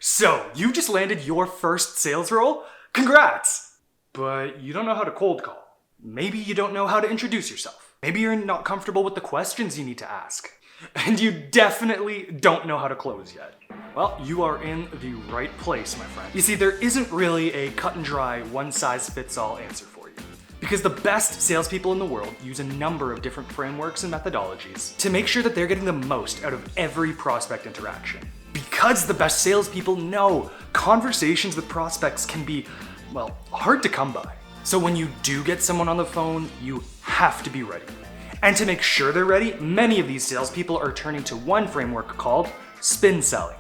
So, you just landed your first sales role? Congrats! But you don't know how to cold call. Maybe you don't know how to introduce yourself. Maybe you're not comfortable with the questions you need to ask. And you definitely don't know how to close yet. Well, you are in the right place, my friend. You see, there isn't really a cut and dry, one-size-fits-all answer for you. Because the best salespeople in the world use a number of different frameworks and methodologies to make sure that they're getting the most out of every prospect interaction. Because the best salespeople know conversations with prospects can be, well, hard to come by. So when you do get someone on the phone, you have to be ready. And to make sure they're ready, many of these salespeople are turning to one framework called spin selling.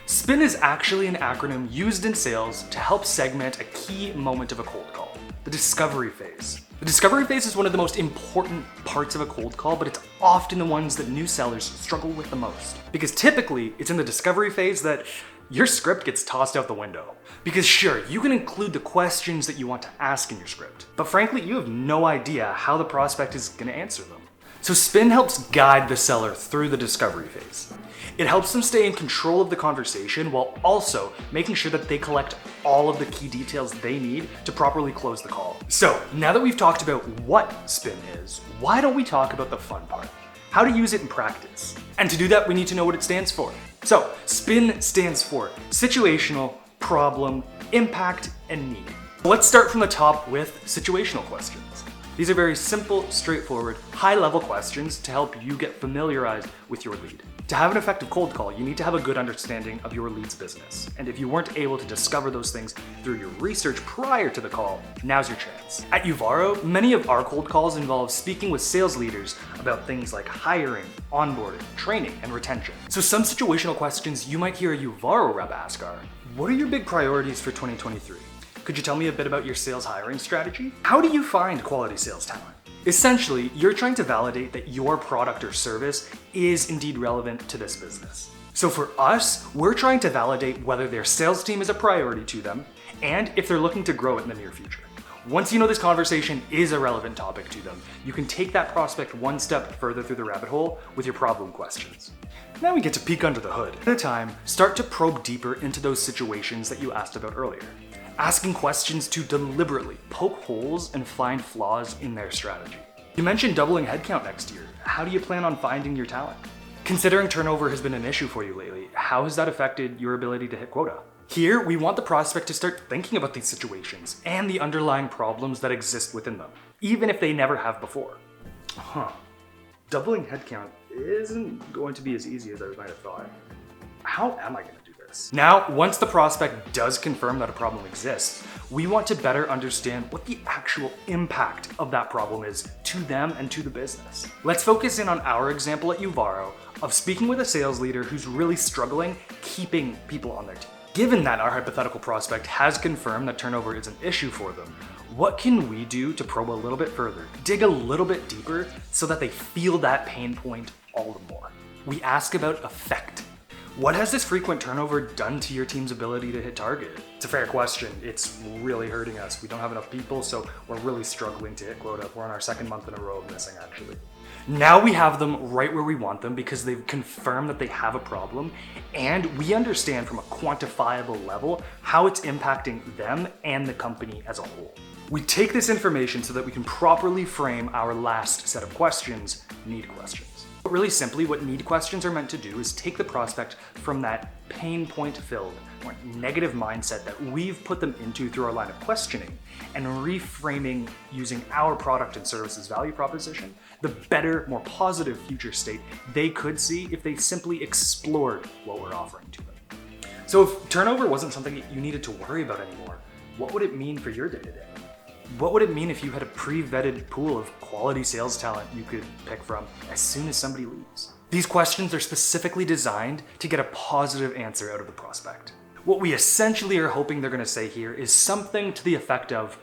Spin is actually an acronym used in sales to help segment a key moment of a cold call, the discovery phase. The discovery phase is one of the most important parts of a cold call, but it's often the ones that new sellers struggle with the most. Because typically, it's in the discovery phase that your script gets tossed out the window. Because sure, you can include the questions that you want to ask in your script, but frankly, you have no idea how the prospect is going to answer them. So spin helps guide the seller through the discovery phase. It helps them stay in control of the conversation while also making sure that they collect all of the key details they need to properly close the call. So now that we've talked about what spin is, why don't we talk about the fun part? How to use it in practice. And to do that, we need to know what it stands for. So SPIN stands for situational, problem, impact, and need. Let's start from the top with situational questions. These are very simple, straightforward, high-level questions to help you get familiarized with your lead. To have an effective cold call, you need to have a good understanding of your lead's business. And if you weren't able to discover those things through your research prior to the call, now's your chance. At Uvaro, many of our cold calls involve speaking with sales leaders about things like hiring, onboarding, training, and retention. So some situational questions you might hear a Uvaro rep ask are, what are your big priorities for 2023? Could you tell me a bit about your sales hiring strategy? How do you find quality sales talent? Essentially, you're trying to validate that your product or service is indeed relevant to this business. So for us, we're trying to validate whether their sales team is a priority to them and if they're looking to grow it in the near future. Once you know this conversation is a relevant topic to them, you can take that prospect one step further through the rabbit hole with your problem questions. Now we get to peek under the hood. At a time, start to probe deeper into those situations that you asked about earlier. Asking questions to deliberately poke holes and find flaws in their strategy. You mentioned doubling headcount next year. How do you plan on finding your talent? Considering turnover has been an issue for you lately, how has that affected your ability to hit quota? Here, we want the prospect to start thinking about these situations and the underlying problems that exist within them, even if they never have before. Doubling headcount isn't going to be as easy as I might have thought. How am I going to do this? Now, once the prospect does confirm that a problem exists, we want to better understand what the actual impact of that problem is to them and to the business. Let's focus in on our example at Uvaro of speaking with a sales leader who's really struggling keeping people on their team. Given that our hypothetical prospect has confirmed that turnover is an issue for them, what can we do to probe a little bit further, dig a little bit deeper so that they feel that pain point all the more? We ask about effect. What has this frequent turnover done to your team's ability to hit target? It's a fair question. It's really hurting us. We don't have enough people, so we're really struggling to hit quota. We're on our second month in a row of missing, actually. Now we have them right where we want them because they've confirmed that they have a problem, and we understand from a quantifiable level how it's impacting them and the company as a whole. We take this information so that we can properly frame our last set of questions, need questions. But really simply, what need questions are meant to do is take the prospect from that pain point filled or negative mindset that we've put them into through our line of questioning and reframing using our product and services value proposition, the better, more positive future state they could see if they simply explored what we're offering to them. So if turnover wasn't something that you needed to worry about anymore, what would it mean for your day-to-day? What would it mean if you had a pre-vetted pool of quality sales talent you could pick from as soon as somebody leaves? These questions are specifically designed to get a positive answer out of the prospect. What we essentially are hoping they're going to say here is something to the effect of,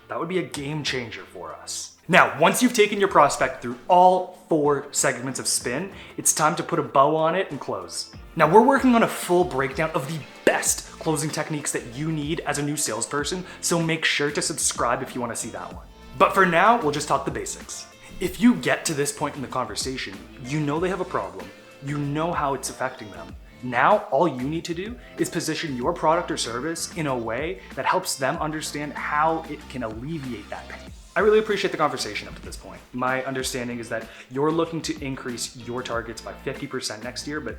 that would be a game changer for us. Now, once you've taken your prospect through all 4 segments of spin, it's time to put a bow on it and close. Now, we're working on a full breakdown of the best closing techniques that you need as a new salesperson, so make sure to subscribe if you want to see that one. But for now, we'll just talk the basics. If you get to this point in the conversation, you know they have a problem, you know how it's affecting them, Now, all you need to do is position your product or service in a way that helps them understand how it can alleviate that pain. I really appreciate the conversation up to this point. My understanding is that you're looking to increase your targets by 50% next year, but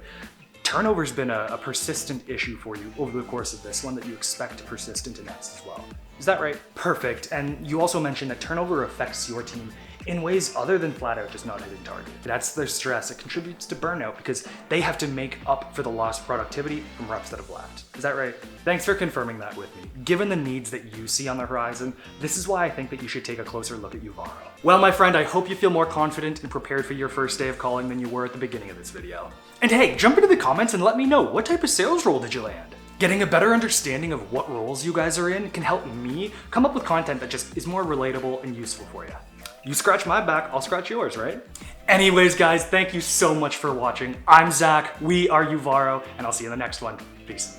turnover's been a persistent issue for you over the course of this one that you expect to persist into next as well. Is that right? Perfect. And you also mentioned that turnover affects your team in ways other than flat out just not hitting target. It adds to their stress. It contributes to burnout because they have to make up for the lost productivity from reps that have left. Is that right? Thanks for confirming that with me. Given the needs that you see on the horizon, this is why I think that you should take a closer look at Uvaro. Well, my friend, I hope you feel more confident and prepared for your first day of calling than you were at the beginning of this video. And hey, jump into the comments and let me know, what type of sales role did you land? Getting a better understanding of what roles you guys are in can help me come up with content that just is more relatable and useful for you. You scratch my back, I'll scratch yours, right? Anyways, guys, thank you so much for watching. I'm Zach, we are Uvaro, and I'll see you in the next one. Peace.